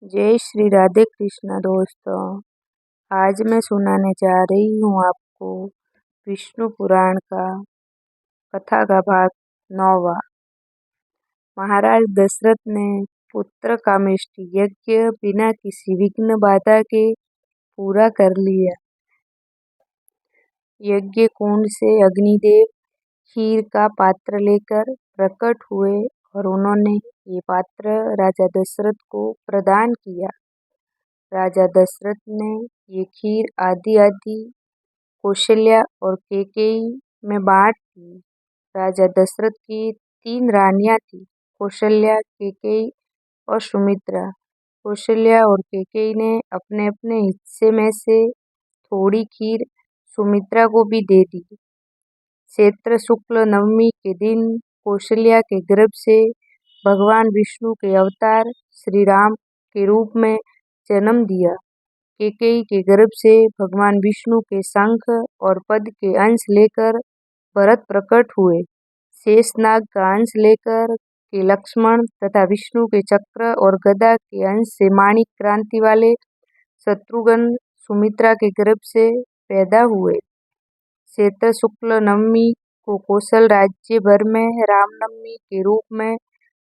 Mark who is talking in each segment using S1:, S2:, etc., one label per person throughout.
S1: जय श्री राधे कृष्ण दोस्तों। आज मैं सुनाने जा रही हूँ आपको विष्णु पुराण का कथा का भाग 9वां। महाराज दशरथ ने पुत्र कामेष्टि यज्ञ बिना किसी विघ्न बाधा के पूरा कर लिया। यज्ञ कुंड से अग्निदेव खीर का पात्र लेकर प्रकट हुए और उन्होंने ये पात्र राजा दशरथ को प्रदान किया। राजा दशरथ ने ये खीर आदि आदि कौशल्या और कैकेयी में बांट दी। राजा दशरथ की 3 रानियां थी, कौशल्या, कैकेयी और सुमित्रा। कौशल्या और कैकेयी ने अपने अपने हिस्से में से थोड़ी खीर सुमित्रा को भी दे दी। चैत्र शुक्ल नवमी के दिन कौशल्या के गर्भ से भगवान विष्णु के अवतार श्री राम के रूप में जन्म दिया। कैकेयी के गर्भ से भगवान विष्णु के शंख और पद्म के अंश लेकर भरत प्रकट हुए। शेषनाग का अंश लेकर के लक्ष्मण तथा विष्णु के चक्र और गदा के अंश से माणिक क्रांति वाले शत्रुघ्न सुमित्रा के गर्भ से पैदा हुए। चैत्र शुक्ल नवमी को कौशल राज्य भर में रामनवमी के रूप में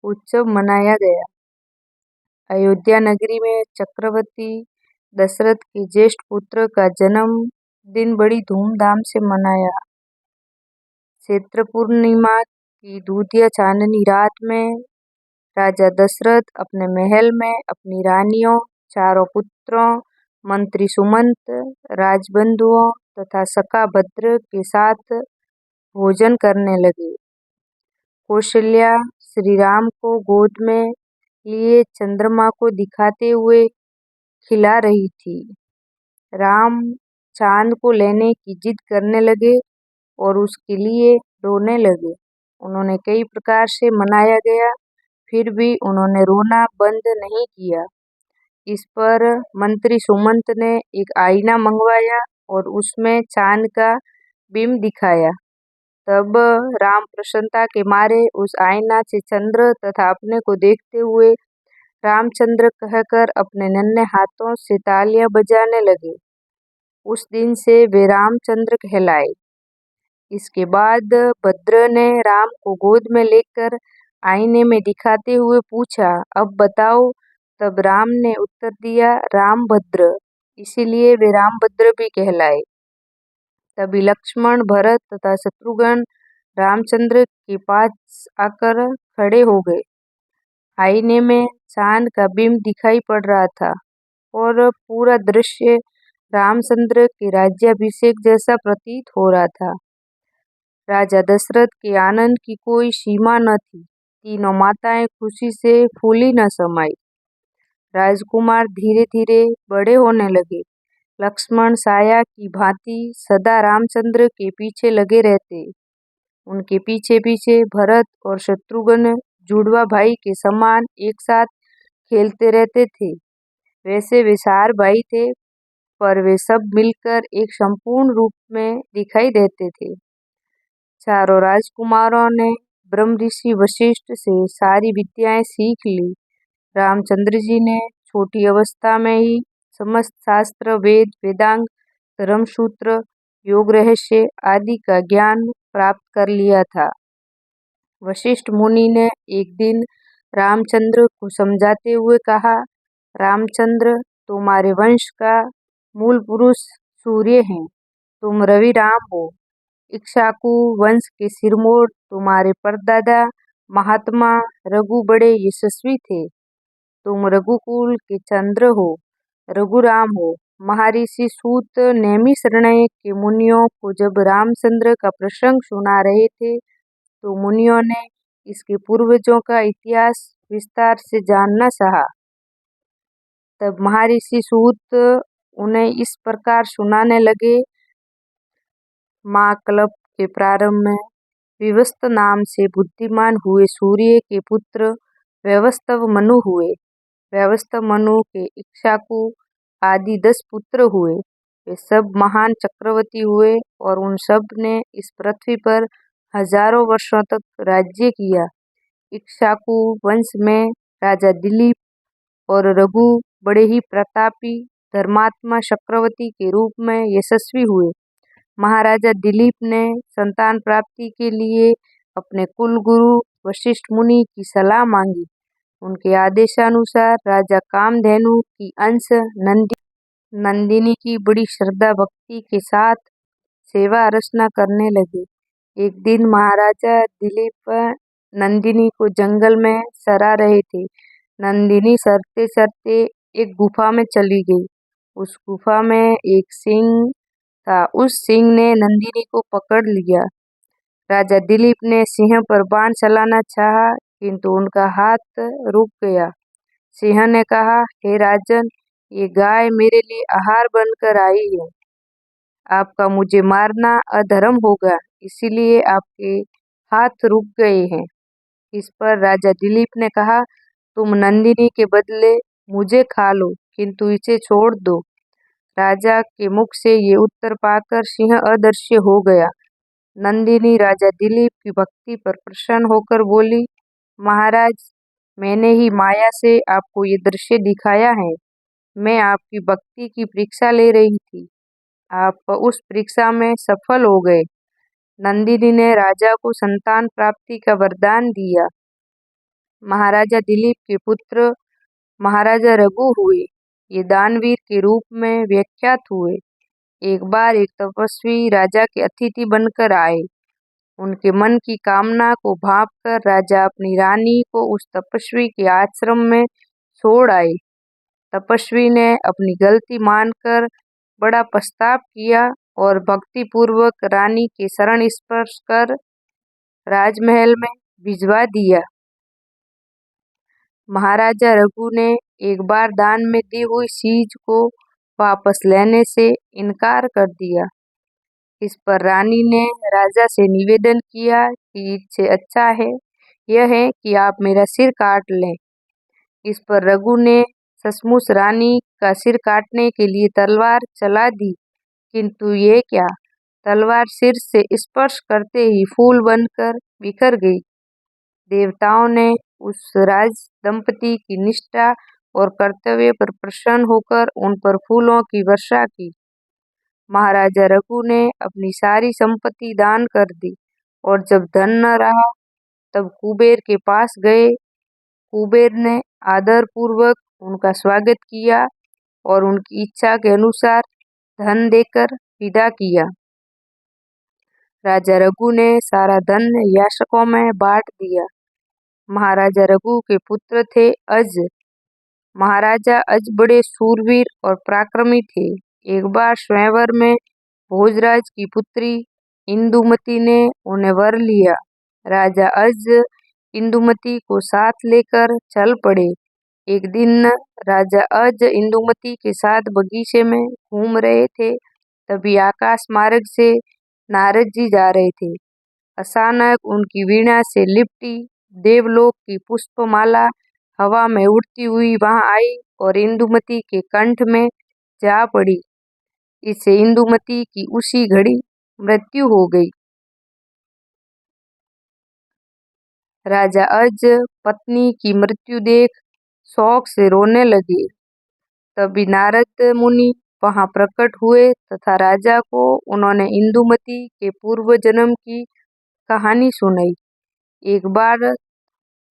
S1: उत्सव मनाया गया। अयोध्या नगरी में चक्रवर्ती दशरथ के ज्येष्ठ पुत्र का जन्म दिन बड़ी धूमधाम से मनाया। चैत्र पूर्णिमा की दूधिया चांदनी रात में राजा दशरथ अपने महल में अपनी रानियों, चारों पुत्रों, मंत्री सुमंत, राजबंधुओं तथा सखा भद्र के साथ भोजन करने लगे। कौशल्या श्री राम को गोद में लिए चंद्रमा को दिखाते हुए खिला रही थी। राम चांद को लेने की जिद करने लगे और उसके लिए रोने लगे। उन्होंने कई प्रकार से मनाया गया, फिर भी उन्होंने रोना बंद नहीं किया। इस पर मंत्री सुमंत ने एक आईना मंगवाया और उसमें चांद का बिंब दिखाया। तब राम प्रसन्नता के मारे उस आईना से चंद्र तथा अपने को देखते हुए रामचंद्र कहकर अपने नन्हे हाथों से तालियां बजाने लगे। उस दिन से वे रामचंद्र कहलाए। इसके बाद भद्र ने राम को गोद में लेकर आईने में दिखाते हुए पूछा, अब बताओ। तब राम ने उत्तर दिया, रामभद्र। इसीलिए वे रामभद्र भी कहलाए। तभी लक्ष्मण, भरत तथा शत्रुघ्न रामचंद्र के पास आकर खड़े हो गए। आईने में चांद का बिंब दिखाई पड़ रहा था और पूरा दृश्य रामचंद्र के राज्याभिषेक जैसा प्रतीत हो रहा था। राजा दशरथ के आनंद की कोई सीमा न थी। तीनों माताएं खुशी से फूली न समाई। राजकुमार धीरे धीरे बड़े होने लगे। लक्ष्मण साया की भांति सदा रामचंद्र के पीछे लगे रहते। उनके पीछे पीछे भरत और शत्रुघ्न जुड़वा भाई के समान एक साथ खेलते रहते थे। वैसे वे 4 भाई थे, पर वे सब मिलकर एक संपूर्ण रूप में दिखाई देते थे। चारों राजकुमारों ने ब्रह्म ऋषि वशिष्ठ से सारी विद्याएं सीख ली। रामचंद्र जी ने छोटी अवस्था में ही समस्त शास्त्र, वेद, वेदांग, धर्मसूत्र, योग रहस्य आदि का ज्ञान प्राप्त कर लिया था। वशिष्ठ मुनि ने एक दिन रामचंद्र को समझाते हुए कहा, रामचंद्र, तुम्हारे वंश का मूल पुरुष सूर्य है। तुम रवि राम हो। इक्ष्वाकु वंश के सिरमौर तुम्हारे परदादा महात्मा रघु बड़े यशस्वी थे। तुम रघुकुल के चंद्र हो, रघुराम हो। महर्षि सूत नैमिषारण्य के मुनियों को जब रामचंद्र का प्रसंग सुना रहे थे, तो मुनियों ने इसके पूर्वजों का इतिहास विस्तार से जानना चाहा। तब महर्षि सूत उन्हें इस प्रकार सुनाने लगे। महाकल्प के प्रारंभ में विवस्त्र नाम से बुद्धिमान हुए सूर्य के पुत्र वैवस्वत मनु हुए। वैवस्वत मनु के इक्ष्वाकु आदि 10 पुत्र हुए। वे सब महान चक्रवर्ती हुए और उन सब ने इस पृथ्वी पर हजारों वर्षों तक राज्य किया। इक्ष्वाकु वंश में राजा दिलीप और रघु बड़े ही प्रतापी धर्मात्मा चक्रवर्ती के रूप में यशस्वी हुए। महाराजा दिलीप ने संतान प्राप्ति के लिए अपने कुल गुरु वशिष्ठ मुनि की सलाह मांगी। उनके आदेशानुसार राजा कामधेनु की अंश नंदिनी की बड़ी श्रद्धा भक्ति के साथ सेवा अर्चना करने लगे। एक दिन महाराजा दिलीप नंदिनी को जंगल में चरा रहे थे। नंदिनी चरते चरते एक गुफा में चली गई। उस गुफा में एक सिंह था। उस सिंह ने नंदिनी को पकड़ लिया। राजा दिलीप ने सिंह पर बाण चलाना चाहा, किंतु उनका हाथ रुक गया। सिंह ने कहा, हे राजन, ये गाय मेरे लिए आहार बनकर आई है। आपका मुझे मारना अधर्म होगा, इसीलिए आपके हाथ रुक गए हैं। इस पर राजा दिलीप ने कहा, तुम नंदिनी के बदले मुझे खा लो, किंतु इसे छोड़ दो। राजा के मुख से ये उत्तर पाकर सिंह अदृश्य हो गया। नंदिनी राजा दिलीप की भक्ति पर प्रसन्न होकर बोली, महाराज, मैंने ही माया से आपको ये दृश्य दिखाया है। मैं आपकी भक्ति की परीक्षा ले रही थी। आप उस परीक्षा में सफल हो गए। नंदिनी ने राजा को संतान प्राप्ति का वरदान दिया। महाराजा दिलीप के पुत्र महाराजा रघु हुए। ये दानवीर के रूप में विख्यात हुए। एक बार एक तपस्वी राजा के अतिथि बनकर आए। उनके मन की कामना को भांपकर राजा अपनी रानी को उस तपस्वी के आश्रम में छोड़ आए। तपस्वी ने अपनी गलती मानकर बड़ा पछतावा किया और भक्तिपूर्वक रानी के चरण स्पर्श कर राजमहल में भिजवा दिया। महाराजा रघु ने एक बार दान में दी हुई चीज को वापस लेने से इनकार कर दिया। इस पर रानी ने राजा से निवेदन किया कि इससे अच्छा है यह है कि आप मेरा सिर काट लें। इस पर रघु ने सचमुच रानी का सिर काटने के लिए तलवार चला दी, किंतु ये क्या, तलवार सिर से स्पर्श करते ही फूल बनकर बिखर गई। देवताओं ने उस राज दंपति की निष्ठा और कर्तव्य पर प्रसन्न होकर उन पर फूलों की वर्षा की। महाराजा रघु ने अपनी सारी संपत्ति दान कर दी और जब धन न रहा तब कुबेर के पास गए। कुबेर ने आदर पूर्वक उनका स्वागत किया और उनकी इच्छा के अनुसार धन देकर विदा किया। राजा रघु ने सारा धन याचकों में बांट दिया। महाराजा रघु के पुत्र थे अज। महाराजा अज बड़े शूरवीर और पराक्रमी थे। एक बार स्वयंवर में भोजराज की पुत्री इंदुमती ने उन्हें वर लिया। राजा अज इंदुमती को साथ लेकर चल पड़े। एक दिन राजा अज इंदुमती के साथ बगीचे में घूम रहे थे। तभी आकाश मार्ग से नारद जी जा रहे थे। अचानक उनकी वीणा से लिपटी देवलोक की पुष्पमाला हवा में उड़ती हुई वहां आई और इंदुमती के कंठ में जा पड़ी। इससे इंदुमती की उसी घड़ी मृत्यु हो गई। राजा अज पत्नी की मृत्यु देख शोक से रोने लगे। तभी नारद मुनि वहां प्रकट हुए तथा राजा को उन्होंने इंदुमती के पूर्व जन्म की कहानी सुनाई। एक बार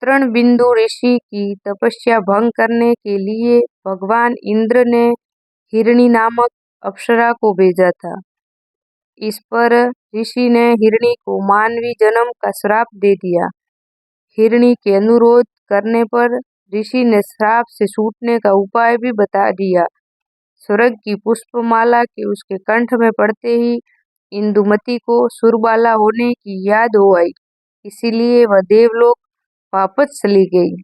S1: तृणबिंदु ऋषि की तपस्या भंग करने के लिए भगवान इंद्र ने हिरणी नामक अप्सरा को भेजा था। इस पर ऋषि ने हिरणी को मानवी जन्म का श्राप दे दिया। हिरणी के अनुरोध करने पर ऋषि ने श्राप से छूटने का उपाय भी बता दिया। स्वर्ग की पुष्पमाला के उसके कंठ में पड़ते ही इंदुमती को सुरबाला होने की याद हो आई, इसीलिए वह देवलोक वापस चली गई।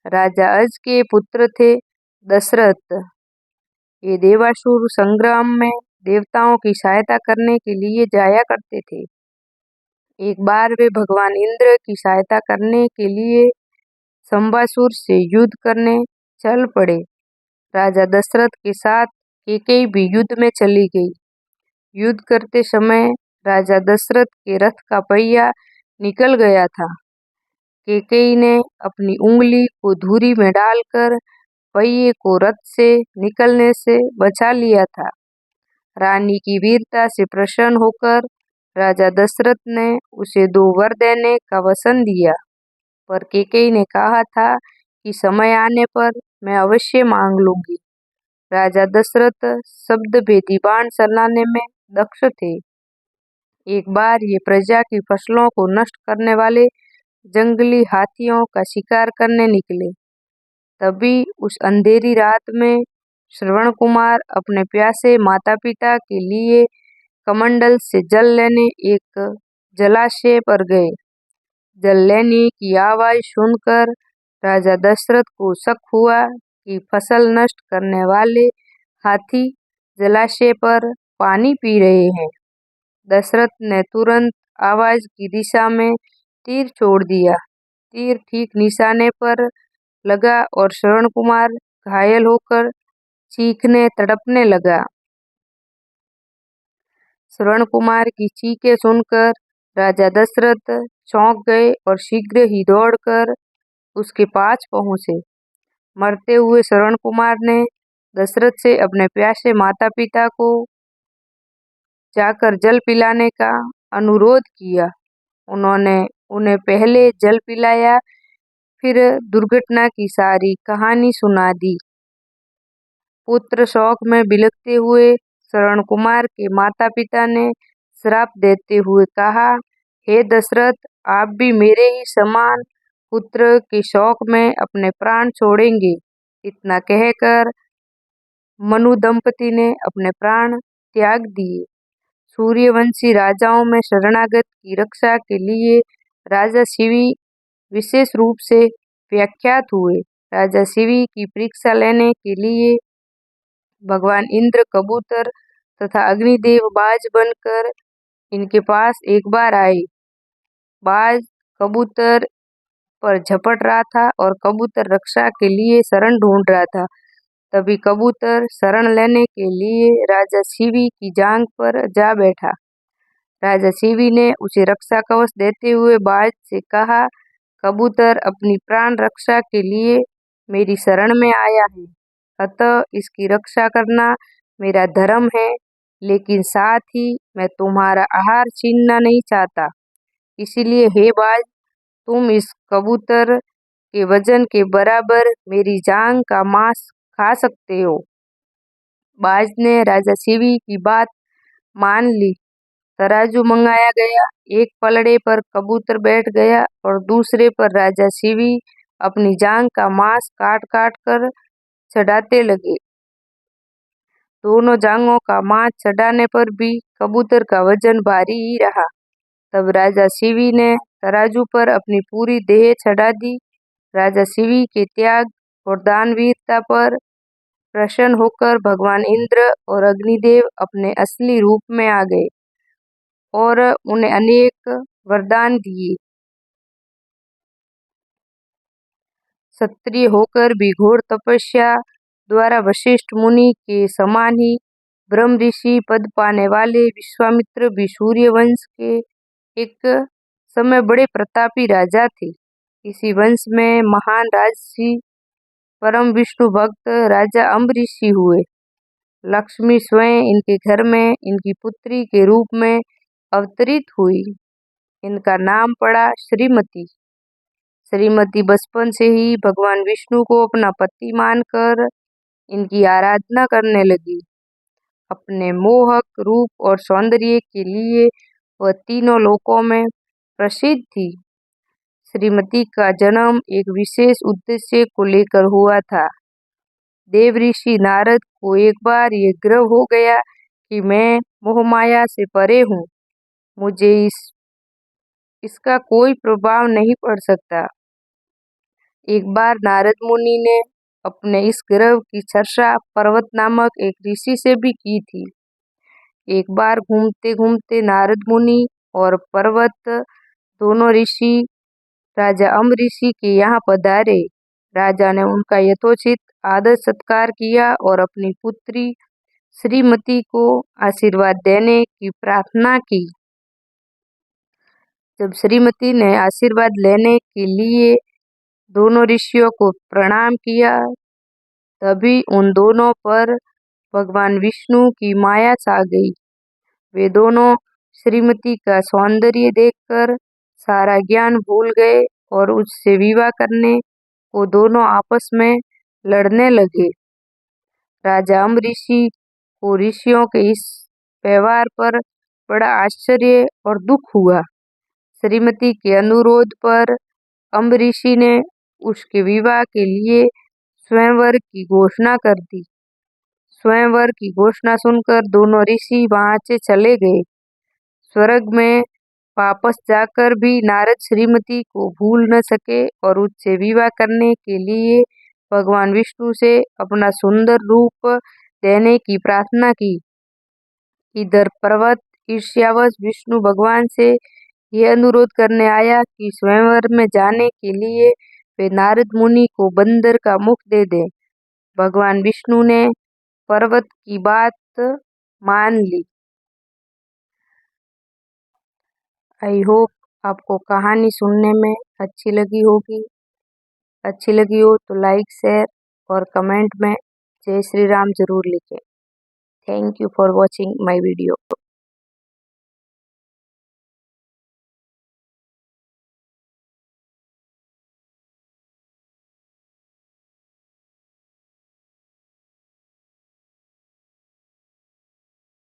S1: राजा अज के पुत्र थे दशरथ। ये देवासुर संग्राम में देवताओं की सहायता करने के लिए जाया करते थे। एक बार वे भगवान इंद्र की सहायता करने के लिए शंबासुर से युद्ध करने चल पड़े। राजा दशरथ के साथ कैकेयी भी युद्ध में चली गई। युद्ध करते समय राजा दशरथ के रथ का पहिया निकल गया था। कैकेयी ने अपनी उंगली को धूरी में डालकर पहिए को रथ से निकलने से बचा लिया था। रानी की वीरता से प्रसन्न होकर राजा दशरथ ने उसे 2 वर देने का वचन दिया, पर कैकेयी ने कहा था कि समय आने पर मैं अवश्य मांग लूंगी। राजा दशरथ शब्द भेदी बाण चलाने में दक्ष थे। एक बार ये प्रजा की फसलों को नष्ट करने वाले जंगली हाथियों का शिकार करने निकले। तभी उस अंधेरी रात में श्रवण कुमार अपने प्यासे माता पिता के लिए कमंडल से जल लेने एक जलाशय पर गए। जल लेने की आवाज सुनकर राजा दशरथ को शक हुआ कि फसल नष्ट करने वाले हाथी जलाशय पर पानी पी रहे हैं। दशरथ ने तुरंत आवाज की दिशा में तीर छोड़ दिया। तीर ठीक निशाने पर लगा और श्रवण कुमार घायल होकर चीखने तड़पने लगा। श्रवण कुमार की चीखें सुनकर राजा दशरथ चौंक गए और शीघ्र ही दौड़कर उसके पास पहुंचे। मरते हुए श्रवण कुमार ने दशरथ से अपने प्यासे माता पिता को जाकर जल पिलाने का अनुरोध किया। उन्होंने उन्हें पहले जल पिलाया, फिर दुर्घटना की सारी कहानी सुना दी। पुत्र शोक में बिलखते हुए श्रवण कुमार के माता पिता ने श्राप देते हुए कहा, हे दशरथ, आप भी मेरे ही समान पुत्र के शोक में अपने प्राण छोड़ेंगे। इतना कहकर मनु दंपति ने अपने प्राण त्याग दिए। सूर्यवंशी राजाओं में शरणागत की रक्षा के लिए राजा शिवी विशेष रूप से व्याख्यात हुए। राजा शिवी की परीक्षा लेने के लिए भगवान इंद्र कबूतर तथा अग्निदेव बाज बनकर इनके पास एक बार आए। बाज कबूतर पर झपट रहा था और कबूतर रक्षा के लिए शरण ढूंढ रहा था। तभी कबूतर शरण लेने के लिए राजा शिवी की जांघ पर जा बैठा। राजा शिवी ने उसे रक्षा कवच देते हुए बाज से कहा, कबूतर अपनी प्राण रक्षा के लिए मेरी शरण में आया है, अतः इसकी रक्षा करना मेरा धर्म है, लेकिन साथ ही मैं तुम्हारा आहार छीनना नहीं चाहता। इसीलिए हे बाज, तुम इस कबूतर के वजन के बराबर मेरी जांघ का मांस खा सकते हो। बाज ने राजा शिवी की बात मान ली। तराजू मंगाया गया। एक पलड़े पर कबूतर बैठ गया और दूसरे पर राजा शिवी अपनी जांघ का मांस काट काट कर चढ़ाते लगे। दोनों जांघों का मांस चढ़ाने पर भी कबूतर का वजन भारी ही रहा। तब राजा शिवी ने तराजू पर अपनी पूरी देह चढ़ा दी। राजा शिवी के त्याग और दानवीरता पर प्रसन्न होकर भगवान इंद्र और अग्निदेव अपने असली रूप में आ गए और उन्हें अनेक वरदान दिए। क्षत्रिय होकर भी घोर तपस्या द्वारा वशिष्ठ मुनि के समान ही ब्रह्म ऋषि पद पाने वाले विश्वामित्र भी सूर्यवंश के एक समय बड़े प्रतापी राजा थे। इसी वंश में महान राजसी परम विष्णु भक्त राजा अम्बरीषि हुए। लक्ष्मी स्वयं इनके घर में इनकी पुत्री के रूप में अवतरित हुई। इनका नाम पड़ा श्रीमती। श्रीमती बचपन से ही भगवान विष्णु को अपना पति मानकर इनकी आराधना करने लगी। अपने मोहक रूप और सौंदर्य के लिए वह तीनों लोकों में प्रसिद्ध थी। श्रीमती का जन्म एक विशेष उद्देश्य को लेकर हुआ था। देवऋषि नारद को एक बार ये गर्व हो गया कि मैं मोहमाया से परे हूँ, मुझे इसका कोई प्रभाव नहीं पड़ सकता। एक बार नारद मुनि ने अपने इस गर्व की चर्चा पर्वत नामक एक ऋषि से भी की थी। एक बार घूमते घूमते नारद मुनि और पर्वत दोनों ऋषि राजा अम्बरीषि के यहाँ पधारे। राजा ने उनका यथोचित आदर सत्कार किया और अपनी पुत्री श्रीमती को आशीर्वाद देने की प्रार्थना की। जब श्रीमती ने आशीर्वाद लेने के लिए दोनों ऋषियों को प्रणाम किया तभी उन दोनों पर भगवान विष्णु की माया छा गई। वे दोनों श्रीमती का सौंदर्य देखकर सारा ज्ञान भूल गए और उससे विवाह करने को दोनों आपस में लड़ने लगे। राजा अम्बरीशी को ऋषियों के इस व्यवहार पर बड़ा आश्चर्य और दुख हुआ। श्रीमती के अनुरोध पर अम्बरीशी ने उसके विवाह के लिए स्वयंवर की घोषणा कर दी। स्वयंवर की घोषणा सुनकर दोनों ऋषि वहां से चले गए। स्वर्ग में वापस जाकर भी नारद श्रीमती को भूल न सके और उससे विवाह करने के लिए भगवान विष्णु से अपना सुंदर रूप देने की प्रार्थना की। इधर पर्वत ईर्ष्यावश विष्णु भगवान से यह अनुरोध करने आया कि स्वयंवर में जाने के लिए वे नारद मुनि को बंदर का मुख दे दे। भगवान विष्णु ने पर्वत की बात मान ली। आई होप आपको कहानी सुनने में अच्छी लगी होगी। अच्छी लगी हो तो लाइक, शेयर और कमेंट में जय श्री राम जरूर लिखें। Thank you for watching my video.